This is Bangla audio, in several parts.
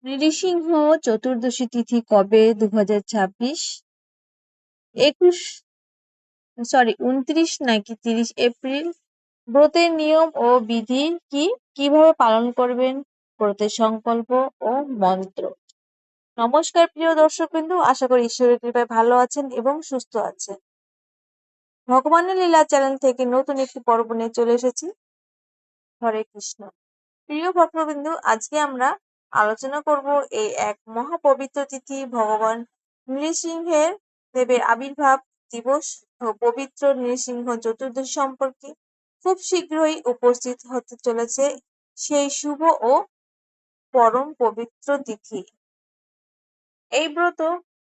নৃসিংহ চতুর্দশী তিথি কবে? 2026 29 নাকি 30 এপ্রিল। ব্রতের নিয়ম ও বিধি কি, কিভাবে পালন করবেন, ব্রতের সংকল্প ও মন্ত্র। নমস্কার প্রিয় দর্শকবৃন্দু, আশা করি ঈশ্বরের কৃপায় ভালো আছেন এবং সুস্থ আছেন। ভগবানের লীলা চ্যানেল থেকে নতুন একটি পর্ব নিয়ে চলে এসেছি। হরে কৃষ্ণ। প্রিয় ভক্তবৃন্দু, আজকে আমরা আলোচনা করব এই এক মহাপবিত্র তিথি ভগবান নৃসিংহের দেবের আবির্ভাব দিবস ও পবিত্র নৃসিংহ চতুর্দশী সম্পর্কে। খুব শীঘ্রই উপস্থিত হতে চলেছে সেই শুভ ও পরম পবিত্র তিথি। এই ব্রত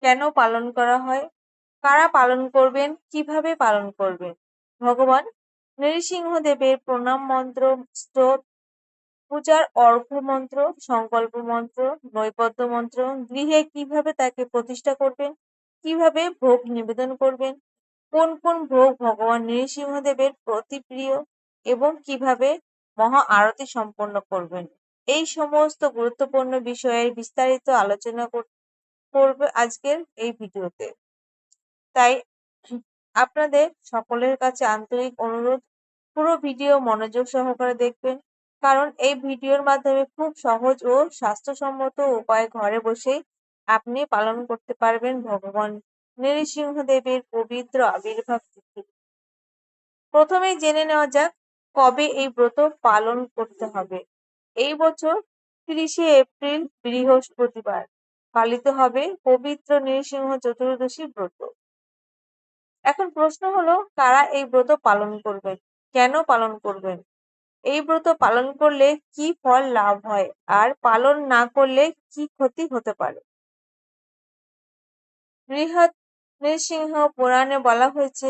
কেন পালন করা হয়, কারা পালন করবেন, কিভাবে পালন করবেন, ভগবান নৃসিংহ দেবের প্রণাম মন্ত্র, স্তোত্র, পূজার অর্ঘ্য মন্ত্র, সংকল্প মন্ত্র, নৈবেদ্য মন্ত্র, গৃহে কিভাবে তাকে প্রতিষ্ঠা করবেন, কিভাবে ভোগ নিবেদন করবেন, কোন কোন ভোগ ভগবান নৃসিংহদেবের প্রতি প্রিয় এবং কিভাবে মহা আরতি সম্পন্ন করবেন, এই সমস্ত গুরুত্বপূর্ণ বিষয়ের বিস্তারিত আলোচনা করবে আজকের এই ভিডিওতে। তাই আপনাদের সকলের কাছে আন্তরিক অনুরোধ, পুরো ভিডিও মনোযোগ সহকারে দেখবেন, কারণ এই ভিডিওর মাধ্যমে খুব সহজ ও স্বাস্থ্যসম্মত উপায়ে ঘরে বসেই আপনি পালন করতে পারবেন ভগবান নৃসিংহদেবের পবিত্র আবির্ভাব তিথি। প্রথমেই জেনে নেওয়া যাক কবে এই ব্রত পালন করতে হবে। এই বছর 30শে এপ্রিল বৃহস্পতিবার পালিত হবে পবিত্র নৃসিংহ চতুর্দশী ব্রত। এখন প্রশ্ন হলো, কারা এই ব্রত পালন করবেন, কেন পালন করবেন, এই ব্রত পালন করলে কি ফল লাভ হয়, আর পালন না করলে কি ক্ষতি হতে পারে। বৃহৎ নৃসিংহ পুরাণে বলা হয়েছে,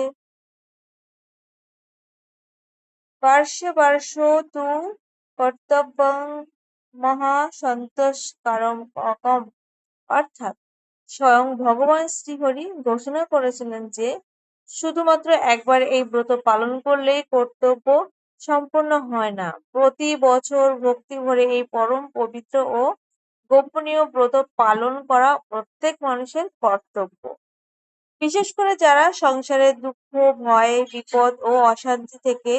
বর্ষে বর্ষ তু কর্তব্যং মহাসন্তোষকারম অকম। অর্থাৎ স্বয়ং ভগবান শ্রীহরি ঘোষণা করেছিলেন যে শুধুমাত্র একবার এই ব্রত পালন করলেই কর্তব্য সম্পূর্ণ হয় না, প্রতি বছর ভক্তি ভরে এই পরম পবিত্র ও গোপনীয় ব্রত পালন করা প্রত্যেক মানুষের কর্তব্য। বিশেষ করে যারা সংসারের দুঃখ, ভয়, বিপদ ও অশান্তি থেকে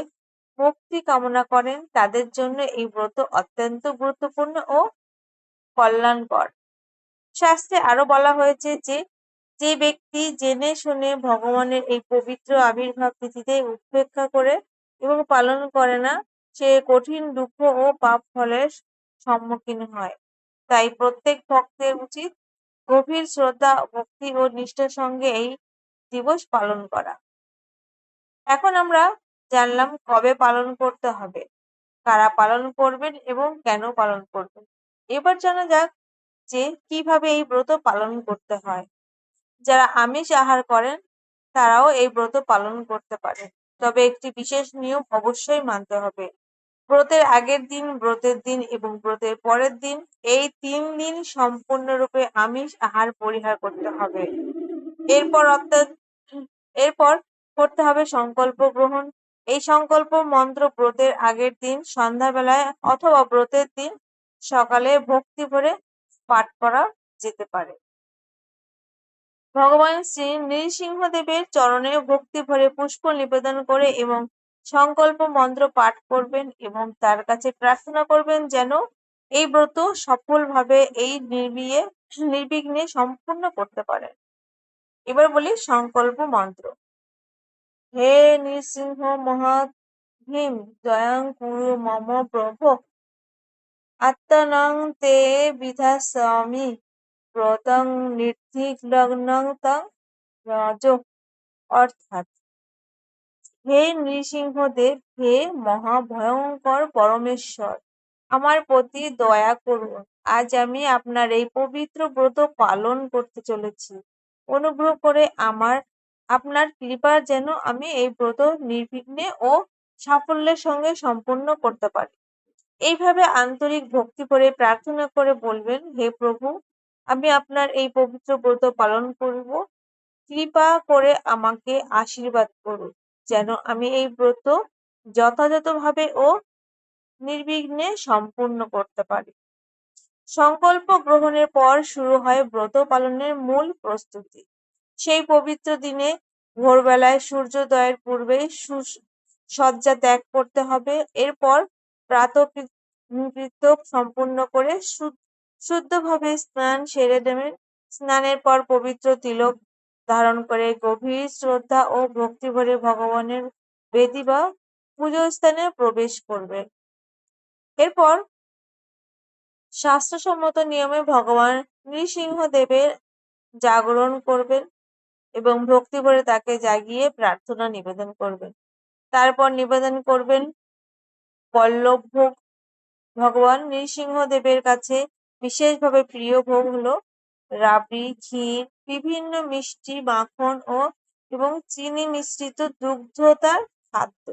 মুক্তি কামনা করেন, তাদের জন্য এই ব্রত অত্যন্ত গুরুত্বপূর্ণ ও কল্যাণকর। শাস্ত্রে আরো বলা হয়েছে যে যে ব্যক্তি জেনে শুনে ভগবানের এই পবিত্র আবির্ভাব তিথিতে উপেক্ষা করে এবং পালন করে না, সে কঠিন দুঃখ ও পাপ ফলের সম্মুখীন হয়। তাই প্রত্যেক ভক্তের উচিত গভীর শ্রদ্ধা, ভক্তি ও নিষ্ঠার সঙ্গে এই দিবস পালন করা। এখন আমরা জানলাম কবে পালন করতে হবে, কারা পালন করবেন এবং কেন পালন করবেন। এবার জানা যাক যে কিভাবে এই ব্রত পালন করতে হয়। যারা আমিষ আহার করেন তারাও এই ব্রত পালন করতে পারে, তবে একটি বিশেষ নিয়ম অবশ্যই মানতে হবে। ব্রতের আগের দিন, ব্রতের দিন এবং ব্রতের পরের দিন, এই 3 দিন সম্পূর্ণরূপে আমিষ আহার পরিহার করতে হবে। এরপর করতে হবে সংকল্প গ্রহণ। এই সংকল্প মন্ত্র ব্রতের আগের দিন সন্ধ্যাবেলায় অথবা ব্রতের দিন সকালে ভক্তি ভরে পাঠ করা যেতে পারে। ভগবান শ্রী নৃসিংহদেবের চরণে ভক্তি ভরে পুষ্প নিবেদন করে এবং সংকল্প মন্ত্র পাঠ করবেন এবং তার কাছে প্রার্থনা করবেন যেন এই ব্রত সফলভাবে এই নির্বিঘ্নে সম্পূর্ণ করতে পারেন। এবার বলি সংকল্প মন্ত্র। হে নৃসিংহ মহাভীম, দয়াং কুরু মম প্রভো, আত্মানং তে বিধাস্যামি ব্রতং নির্বিঘ্নং তং রজ। অর্থাৎ, হে নৃসিংহদেব, হে মহাভয়ঙ্কর পরমেশ্বর, আমার প্রতি দয়া করুন। আজ আমি আপনার এই পবিত্র ব্রত পালন করতে চলেছি। অনুগ্রহ করে আপনার কৃপা যেন আমি এই ব্রত নির্বিঘ্নে ও সাফল্যের সঙ্গে সম্পূর্ণ করতে পারি। এইভাবে আন্তরিক ভক্তি করে প্রার্থনা করে বলবেন, হে প্রভু, আমি আপনার এই পবিত্র ব্রত পালন করব। কৃপা করে আমাকে আশীর্বাদ করুন যেন আমি এই ব্রত যথাযথভাবে ও নির্বিঘ্নে সম্পূর্ণ করতে পারি। সংকল্প গ্রহণের পর শুরু হয় ব্রত পালনের মূল প্রস্তুতি। সেই পবিত্র দিনে ভোরবেলায় সূর্যোদয়ের পূর্বেই শয্যা ত্যাগ করতে হবে। এরপর প্রাতঃকৃত্য সম্পূর্ণ করে শুদ্ধভাবে স্নান সেরে দেবেন। স্নানের পর পবিত্র তিলক ধারণ করে গভীর শ্রদ্ধা ও ভক্তিভরে ভগবানের বেদী বা পুজোস্থানে প্রবেশ করবেন। এরপর শাস্ত্রসম্মত নিয়মে ভগবান নৃসিংহদেবের জাগরণ করবেন এবং ভক্তি ভরে তাকে জাগিয়ে প্রার্থনা নিবেদন করবেন। তারপর নিবেদন করবেন পল্লব ভোগ। ভগবান নৃসিংহদেবের কাছে বিশেষভাবে প্রিয় ভোগ হলো রাবড়ি, ক্ষীর, বিভিন্ন মিষ্টি, মাখন এবং চিনি মিশ্রিত দুগ্ধজাত খাদ্য।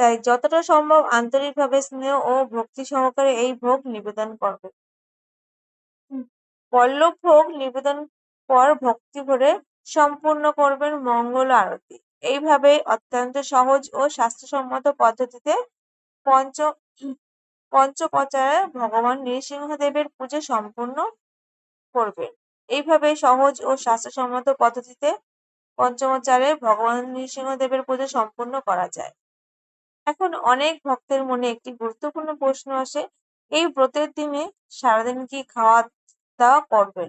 তাই যতটা সম্ভব আন্তরিকভাবে স্নেহ ও ভক্তি সহকারে এই ভোগ নিবেদন করবেন। পল্লব ভোগ নিবেদন পর ভক্তি ভরে সম্পূর্ণ করবেন মঙ্গল আরতি। এইভাবে অত্যন্ত সহজ ও স্বাস্থ্যসম্মত পদ্ধতিতে পঞ্চ পঞ্চোপচারে ভগবান নৃসিংহদেবের পুজো সম্পূর্ণ করবেন। এইভাবে সহজ ও স্বাস্থ্যসম্মত পদ্ধতিতে পঞ্চমোপচারে ভগবান নৃসিংহদেবের পুজো সম্পূর্ণ করা যায়। এখন অনেক ভক্তের মনে একটি গুরুত্বপূর্ণ প্রশ্ন আসে, এই ব্রতের দিনে সারাদিন কি খাওয়া দাওয়া করবেন?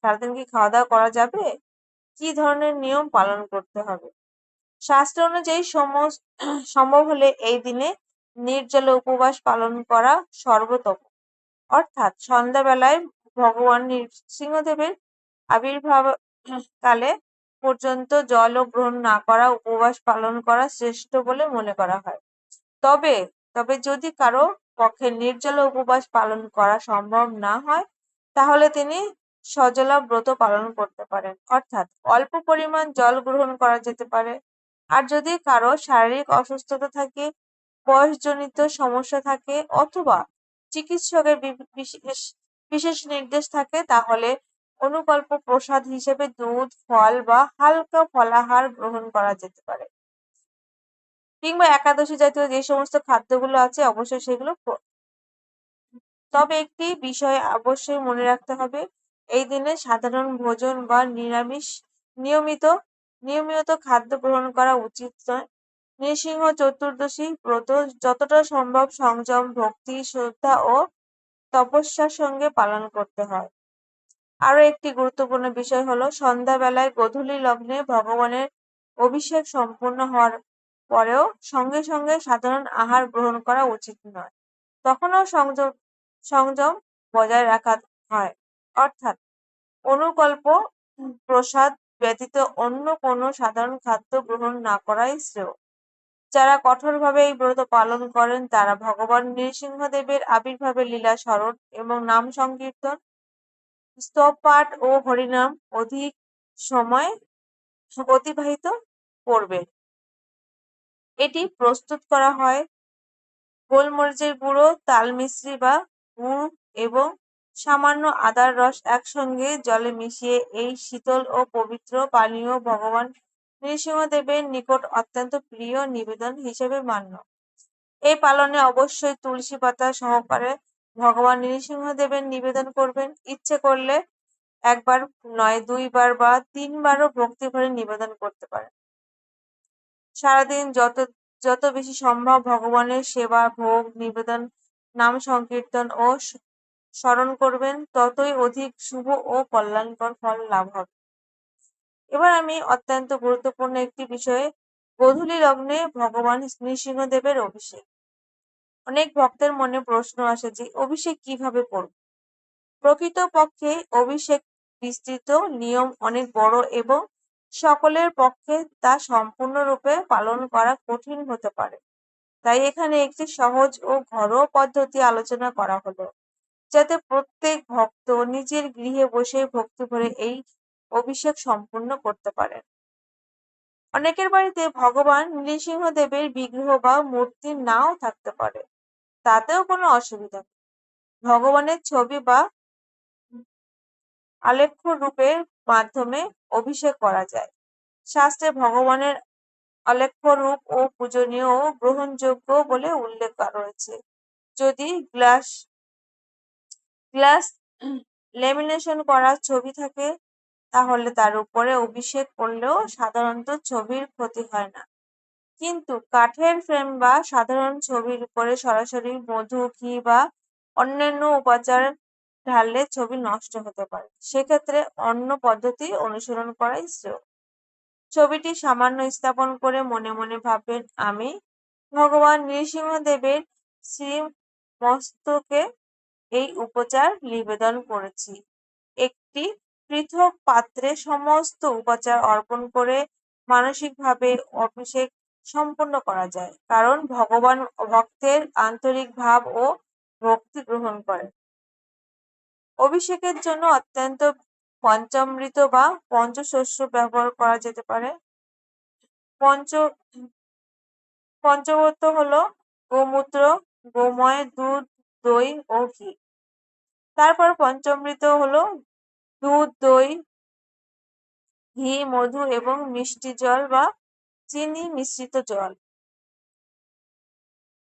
সারাদিন কি খাওয়া দাওয়া করা যাবে? কি ধরনের নিয়ম পালন করতে হবে? শাস্ত্র অনুযায়ী সম্ভব হলে এই দিনে নির্জলা উপবাস পালন করা সর্বোত্তম। অর্থাৎ সন্ধ্যাবেলায় ভগবান নৃসিংহদেবের আবির্ভাব কালে পর্যন্ত জলও গ্রহণ না করা, উপবাস পালন করা শ্রেষ্ঠ বলে মনে করা হয়। তবে যদি কারো পক্ষে নির্জলা উপবাস পালন করা সম্ভব না হয়, তাহলে তিনি সজলা ব্রত পালন করতে পারেন। অর্থাৎ অল্প পরিমাণ জল গ্রহণ করা যেতে পারে। আর যদি কারো শারীরিক অসুস্থতা থাকে, বয়সজনিত সমস্যা থাকে অথবা চিকিৎসকের বিশেষ নির্দেশ থাকে, তাহলে অনুকল্প প্রসাদ হিসেবে দুধ, ফল বা হালকা ফলাহার গ্রহণ করা যেতে পারে। কিংবা একাদশী জাতীয় যে সমস্ত খাদ্যগুলো আছে অবশ্যই সেগুলো। তবে একটি বিষয় অবশ্যই মনে রাখতে হবে, এই দিনে সাধারণ ভোজন বা নিয়মিত খাদ্য গ্রহণ করা উচিত নয়। নৃসিংহ চতুর্দশী ব্রত যতটা সম্ভব সংযম, ভক্তি, শ্রদ্ধা ও তপস্যার সঙ্গে পালন করতে হয়। আরো একটি গুরুত্বপূর্ণ বিষয় হলো সন্ধ্যাবেলায় গোধূলি লগ্নে ভগবানের অভিষেক সম্পূর্ণ হওয়ার পরেও সঙ্গে সঙ্গে সাধারণ আহার গ্রহণ করা উচিত নয়। তখনও সংযম বজায় রাখা হয়। অর্থাৎ অনুকল্প প্রসাদ ব্যতীত অন্য কোনো সাধারণ খাদ্য গ্রহণ না করাই শ্রেয়। যারা কঠোরভাবে এই ব্রত পালন করেন তারা ভগবান নৃসিংহদেবের আবির্ভাবের লীলা স্মরণ এবং নাম সংকীর্তন, স্তব পাঠ ও হরিনাম অধিক সময় অতিবাহিত করবেন। এটি প্রস্তুত করা হয় গোলমরিচের গুঁড়ো, তাল মিশ্রি বা গুড় এবং সামান্য আদার রস একসঙ্গে জলে মিশিয়ে। এই শীতল ও পবিত্র পানীয় ভগবান নৃসিংহদেবের নিকট অত্যন্ত প্রিয় নিবেদন হিসেবে মান্য। এই পালনে অবশ্যই তুলসী পাতা সহকারে ভগবান নৃসিংহদেবের নিবেদন করবেন। ইচ্ছে করলে একবার নয়, 2 বার বা 3 বারও ভক্তি ভরে নিবেদন করতে পারেন। সারাদিন যত বেশি সম্ভব ভগবানের সেবা, ভোগ নিবেদন, নাম সংকীর্তন ও স্মরণ করবেন, ততই অধিক শুভ ও কল্যাণকর ফল লাভ হবে। এবার আমি অত্যন্ত গুরুত্বপূর্ণ একটি বিষয়ে, গোধূলি লগ্নে ভগবান নৃসিংহদেবের অভিষেক। অনেক ভক্তের মনে প্রশ্ন আসে যে অভিষেক কিভাবে করব? প্রকৃতপক্ষে অভিষেক বিস্তৃত নিয়ম অনেক বড় এবং সকলের পক্ষে তা সম্পূর্ণরূপে পালন করা কঠিন হতে পারে। তাই এখানে একটি সহজ ও ঘরোয়া পদ্ধতি আলোচনা করা হলো, যাতে প্রত্যেক ভক্ত নিজের গৃহে বসে ভক্তি ভরে এই অভিষেক সম্পূর্ণ করতে পারেন। অনেকের বাড়িতে ভগবান নৃসিংহদেবের বিগ্রহ বা মূর্তি নাও থাকতে পারে, তাতেও কোনো অসুবিধা নেই। ভগবানের ছবি বা আলেখ্য রূপের মাধ্যমে অভিষেক করা যায়। শাস্ত্রে ভগবানের আলেখ্য রূপ ও পূজনীয় ও গ্রহণযোগ্য বলে উল্লেখ রয়েছে। যদি গ্লাস লেমিনেশন করা ছবি থাকে, তাহলে তার উপরে অভিষেক করলেও সাধারণত ছবির ক্ষতি হয় না। কিন্তু কাঠের ফ্রেম বা সাধারণ ছবির উপরে সরাসরি মধু, ঘি বা অন্যান্য উপাচার ঢাললে ছবি নষ্ট হতে পারে। সেক্ষেত্রে অন্য পদ্ধতি অনুসরণ করাই শ্রেয়। ছবিটি সামান্য স্থাপন করে মনে মনে ভাববেন, আমি ভগবান নৃসিংহদেবের শ্রীমস্তকে এই উপচার নিবেদন করেছি। একটি পৃথক পাত্রে সমস্ত উপচার অর্পণ করে মানসিকভাবে অভিষেক সম্পন্ন করা যায়, কারণ ভগবান ভক্তের আন্তরিক ভাব ও ভক্তি গ্রহণ করেন। অভিষেকের জন্য অত্যন্ত পঞ্চামৃত বা পঞ্চশস্য ব্যবহার করা যেতে পারে। পঞ্চগত হলো গোমূত্র, গোময়, দুধ, দই ও ঘি। তারপর পঞ্চামৃত হলো দুধ, দই, ঘি, মধু এবং মিষ্টি জল বা চিনি মিশ্রিত জল।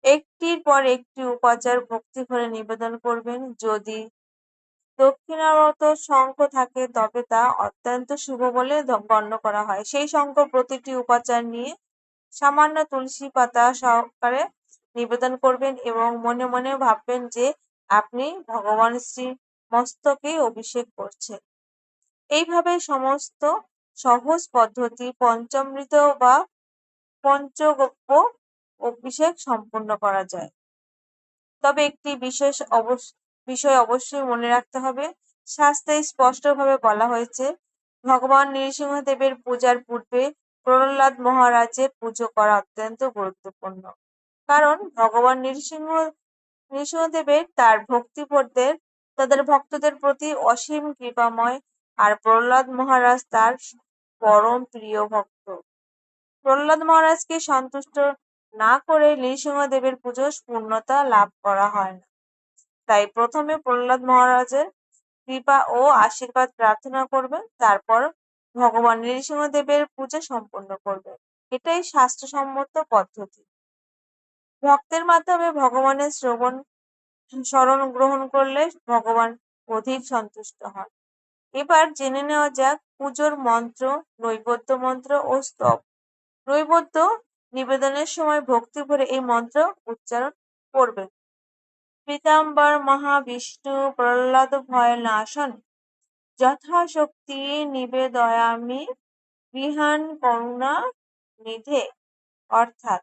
একটির পর একটি উপাচার ভক্তি ভরে নিবেদন করবেন। যদি দক্ষিণারত শঙ্খ থাকে তবে তা অত্যন্ত শুভ বলে গণ্য করা হয়। সেই শঙ্খ প্রতিটি উপাচার নিয়ে সামান্য তুলসী পাতা সহকারে নিবেদন করবেন এবং মনে মনে ভাববেন যে আপনি ভগবান শ্রীমস্তকে অভিষেক করছেন। এইভাবে সমস্ত সহজ পদ্ধতি পঞ্চামৃত বা পঞ্চগব্য অভিষেক সম্পন্ন করা যায়। তবে একটি বিষয় অবশ্যই মনে রাখতে হবে। শাস্ত্রে স্পষ্টভাবে বলা হয়েছে, ভগবান নৃসিংহদেবের পূজার পূর্বে প্রহ্লাদ মহারাজের পুজো করা অত্যন্ত গুরুত্বপূর্ণ। কারণ ভগবান নৃসিংহদেবের তাদের ভক্তদের প্রতি অসীম কৃপাময়, আর প্রহ্লাদ মহারাজ তার পরম প্রিয় ভক্ত। প্রহ্লাদ মহারাজকে সন্তুষ্ট না করে নৃসিংহদেবের পুজো পূর্ণতা লাভ করা হয় না। তাই প্রথমে প্রহ্লাদ মহারাজের কৃপা ও আশীর্বাদ প্রার্থনা করবেন, তারপর ভগবান নৃসিংহদেবের পূজা সম্পন্ন করবেন। এটাই শাস্ত্রসম্মত পদ্ধতি। ভক্তের মাধ্যমে ভগবানের শরণ গ্রহণ করলে ভগবান অধিক সন্তুষ্ট হন। এবার জেনে নেওয়া যাক পুজোর মন্ত্র, নৈবেদ্য মন্ত্র ও স্তব। নৈবেদ্য নিবেদনের সময় ভক্তি ভরে এই মন্ত্র উচ্চারণ করবেন। পীতাম্বর মহাবিষ্ণু প্রহ্লাদ ভয় নাশন, যথাশক্তি নিবেদয়ামি গৃহান করুণা নিধে। অর্থাৎ,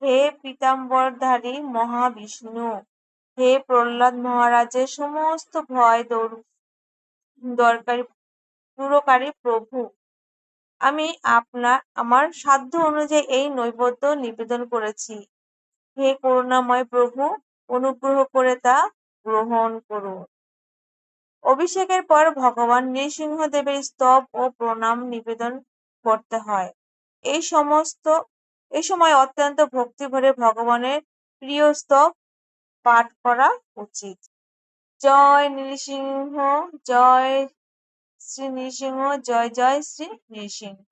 হে পীতাম্বরধারী মহাবিষ্ণু, হে প্রহ্লাদ মহারাজের সমস্ত ভয় দূরকারী প্রভু, আমি আমার সাধ্য অনুযায়ী এই নৈবেদ্য নিবেদন করেছি। হে করুণাময় প্রভু, অনুগ্রহ করে তা গ্রহণ করুন। অভিষেকের পর ভগবান নৃসিংহদেবের স্তব ও প্রণাম নিবেদন করতে হয়। এই সময় অত্যন্ত ভক্তি ভরে ভগবানের প্রিয় স্তব পাঠ করা উচিত। জয় নৃসিংহ, জয় শ্রী নৃসিংহ, জয় জয় শ্রী নৃসিংহ।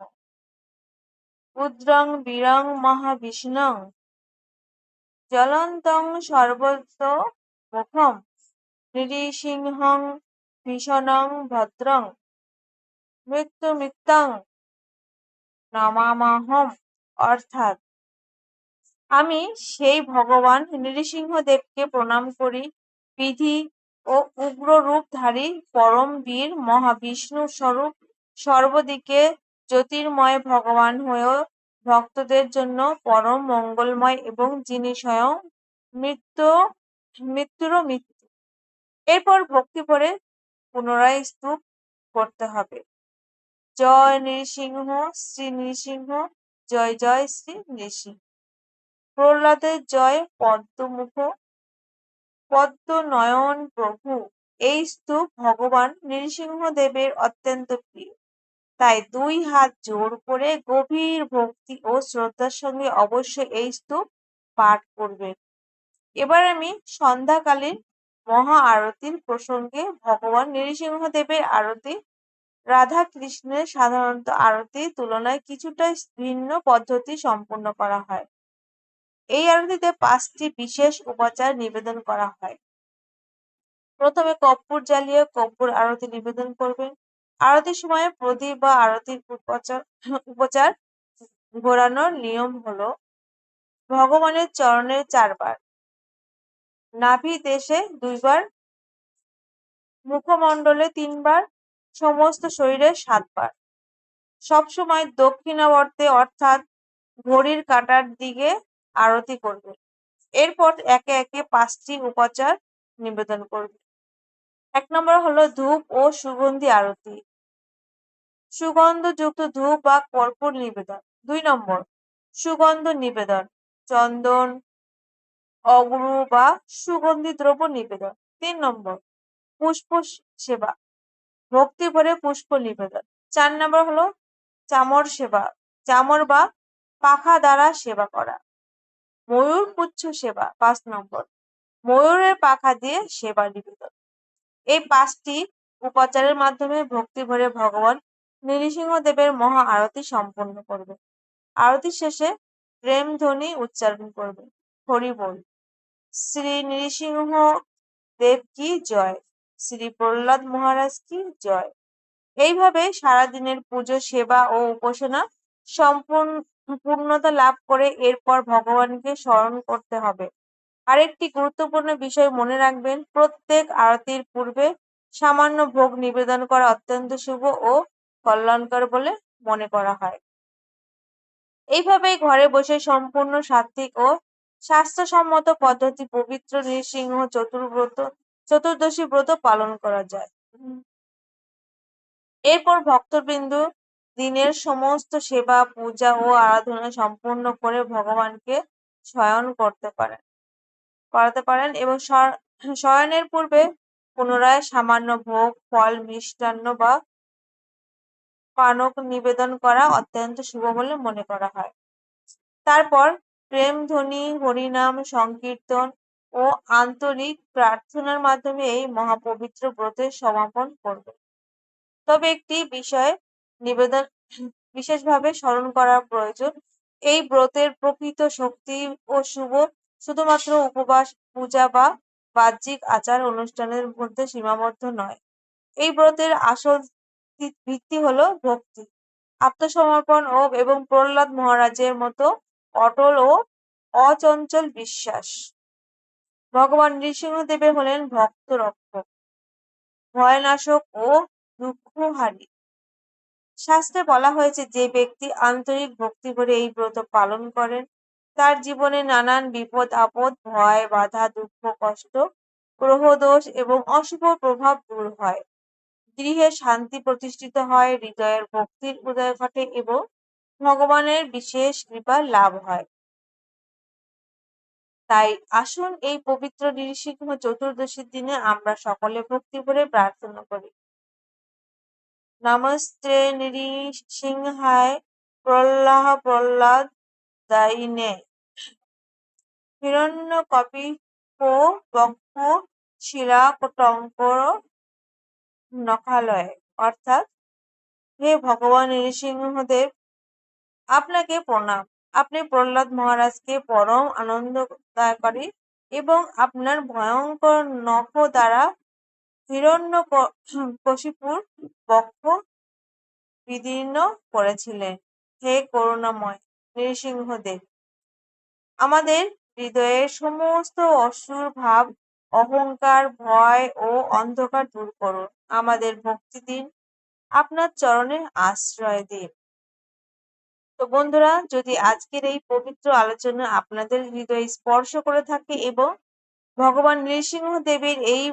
উদ্রং বীরং মহাবিষ্ণুং জ্বলন্তং সর্বতোমুখং নৃসিংহং ভীষণং ভদ্রং মৃত্যুমৃত্যুং নমাম্যহম। অর্থাৎ, আমি সেই ভগবান নৃসিংহদেবকে প্রণাম করি। বিধি ও উগ্র রূপধারী পরম বীর মহাবিষ্ণু স্বরূপ সর্বদিকে জ্যোতির্ময় ভগবান হয়েও ভক্তদের জন্য পরম মঙ্গলময় এবং যিনি স্বয়ং মৃত্যুরও মৃত্যু। এরপর ভক্তি ভরে পুনরায় স্তব করতে হবে। জয় নৃসিংহ, শ্রী নৃসিংহ, জয় জয় শ্রী নৃসিংহ। প্রহ্লাদের জয়, পদ্মনয়ন প্রভু। এই স্তব ভগবান নৃসিংহদেবের অত্যন্ত প্রিয়। তাই দুই হাত জোড় করে গভীর ভক্তি ও শ্রদ্ধার সঙ্গে অবশ্যই এই স্তব পাঠ করবেন। এবার আমি সন্ধ্যাকালীন মহা আরতির প্রসঙ্গে। ভগবান নৃসিংহদেবের আরতি রাধা কৃষ্ণের সাধারণত আরতির তুলনায় কিছুটা ভিন্ন পদ্ধতি সম্পন্ন করা হয়। এই আরতিতে 5টি বিশেষ উপাচার নিবেদন করা হয়। প্রথমে কর্পূর জ্বালিয়ে কর্পূর আরতি নিবেদন করবেন। আরতির সময় প্রদীপ বা আরতির উপচার ঘোরানোর নিয়ম হলো ভগবানের চরণে 4 বার, নাভি দেশে 2 বার, মুখমণ্ডলে 3 বার, সমস্ত শরীরে 7 বার। সবসময় দক্ষিণাবর্তে অর্থাৎ ঘড়ির কাঁটার দিকে আরতি করবে। এরপর একে একে 5টি উপচার নিবেদন করবে। 1 নম্বর হলো ধূপ ও সুগন্ধি আরতি, সুগন্ধযুক্ত ধূপ বা কর্পূর নিবেদন। 2 নম্বর সুগন্ধ নিবেদন, চন্দন, অগুরু বা সুগন্ধি দ্রব্য নিবেদন। 3 নম্বর পুষ্প সেবা, ভক্তি ভরে পুষ্প নিবেদন। 4 নম্বর হলো চামর সেবা, চামর বা পাখা দ্বারা সেবা করা। ময়ূর পুচ্ছ সেবা 5 নম্বর, ময়ূরের পাখা দিয়ে সেবা নিবেদন। এই 5টি উপাচারের মাধ্যমে ভক্তি ভরে ভগবান নৃসিংহদেবের মহা আরতি সম্পন্ন করবে। আরতি শেষে প্রেম ধ্বনি উচ্চারণ করবে, হরি বল, শ্রী নৃসিংহ দেব কি জয়, শ্রী প্রহ্লাদ মহারাজ কি জয়। এইভাবে সারাদিনের পুজো, সেবা ও উপাসনা পূর্ণতা লাভ করে এরপর ভগবানকে স্মরণ করতে হবে। আরেকটি গুরুত্বপূর্ণ বিষয় মনে রাখবেন, প্রত্যেক আরতির পূর্বে সামান্য ভোগ নিবেদন করা অত্যন্ত শুভ ও কল্যাণকর বলে মনে করা হয়। এইভাবেই ঘরে বসে সম্পূর্ণ সাত্ত্বিক ও স্বাস্থ্যসম্মত পদ্ধতি পবিত্র নৃসিংহ চতুর্দশী ব্রত পালন করা যায়। এরপর ভক্তবৃন্দ দিনের সমস্ত সেবা, পূজা ও আরাধনা সম্পূর্ণ করে ভগবানকে শয়ন করাতে পারেন এবং শয়নের পূর্বে পুনরায় সামান্য ভোগ, ফল, মিষ্টান্ন বা পানক নিবেদন করা অত্যন্ত শুভ বলে মনে করা হয়। তারপর প্রেম ধ্বনি, হরিনাম সংকীর্তন ও আন্তরিক প্রার্থনার মাধ্যমে এই মহাপবিত্র ব্রতের সমাপন করবে। তবে একটি বিষয় বিশেষভাবে স্মরণ করা প্রয়োজন, এই ব্রতের প্রকৃত শক্তি ও শুধুমাত্র উপবাস, পূজা বা বাহ্যিক আচার অনুষ্ঠানের মধ্যে সীমাবদ্ধ নয়। এই ব্রতের আসল ভিত্তি হলো ভক্তি, আত্মসমর্পণ এবং প্রহ্লাদ মহারাজের মতো অটল ও অচঞ্চল বিশ্বাস। ভগবান নৃসিংহদেব হলেন ভক্ত রক্ষক, ভয়নাশক ও দুঃখহারী। শাস্ত্রে বলা হয়েছে, যে ব্যক্তি আন্তরিক ভক্তি করে এই ব্রত পালন করেন তার জীবনে নানান বিপদ আপদ, ভয়, বাধা, দুঃখ, কষ্ট, গ্রহ দোষ এবং অশুভ প্রভাব দূর হয়, গৃহে শান্তি প্রতিষ্ঠিত হয়, হৃদয়ের ভক্তির উদয় ঘটে এবং ভগবানের বিশেষ কৃপা লাভ হয়। তাই আসুন এই পবিত্র নৃসিংহ চতুর্দশীর দিনে আমরা সকলে ভক্তি ভরে প্রার্থনা করি। নমস্তে নৃসিংহায় প্রহ্লাদ দায়িনে হিরণ্যকপিপো বক্ষ শিলাকটঙ্কর নখালয়ে। অর্থাৎ, হে ভগবান নৃসিংহদেব, আপনাকে প্রণাম। আপনি প্রহ্লাদ মহারাজকে পরম আনন্দদায়কারী এবং আপনার ভয়ঙ্কর নখ দ্বারা হিরণ্যকশিপুর বক্ষ বিদীর্ণ করেছিলেন। হে করুণাময় নৃসিংহদেব, আমাদের হৃদয়ের সমস্ত অসুর ভাব, অহংকার, ভয় ও অন্ধকার দূর করুন। আমাদের ভক্তি দিন, আপনার চরণে আশ্রয় দিন। তো বন্ধুরা, যদি আজকের এই পবিত্র আলোচনা আপনাদের হৃদয় স্পর্শ করে থাকে এবং ভগবান নৃসিংহ দেবের এই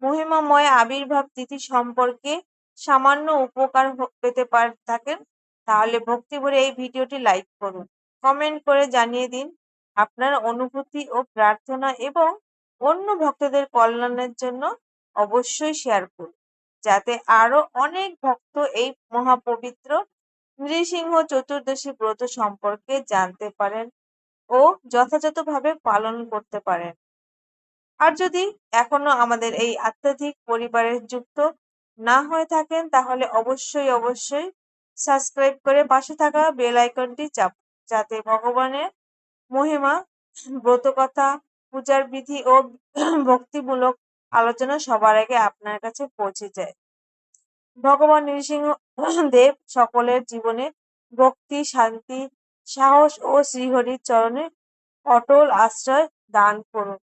মহিমাময় আবির্ভাব তিথি সম্পর্কে সামান্য উপকার পেতে থাকেন, তাহলে ভক্তি ভরে এই ভিডিওটি লাইক করুন, কমেন্ট করে জানিয়ে দিন আপনার অনুভূতি ও প্রার্থনা এবং অন্য ভক্তদের কল্যাণের জন্য অবশ্যই শেয়ার করুন, যাতে আরো অনেক ভক্ত এই মহাপবিত্র নৃসিংহ চতুর্দশী ব্রত সম্পর্কে জানতে পারেন ও যথাযথভাবে পালন করতে পারেন। আর যদি এখনো আমাদের এই আধ্যাত্মিক পরিবারে যুক্ত না হয়ে থাকেন, তাহলে অবশ্যই সাবস্ক্রাইব করে পাশে থাকা বেল আইকনটি চাপুন, যাতে ভগবানের মহিমা, ব্রতকথা, পূজার বিধি ও ভক্তিমূলক আলোচনা সবার আগে আপনার কাছে পৌঁছে যায়। ভগবান নৃসিংহ দেব সকলের জীবনে ভক্তি, শান্তি, সাহস ও শ্রীহরির চরণে অটল আশ্রয় দান করুন।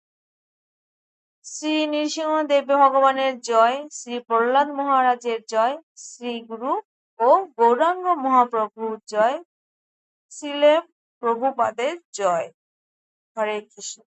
শ্রী নৃসিংহদেব ভগবানের জয়, শ্রী প্রহ্লাদ মহারাজের জয়, শ্রী গুরু ও গৌরাঙ্গ মহাপ্রভুর জয়, শ্রীলে প্রভুপাদের জয়। হরে কৃষ্ণ।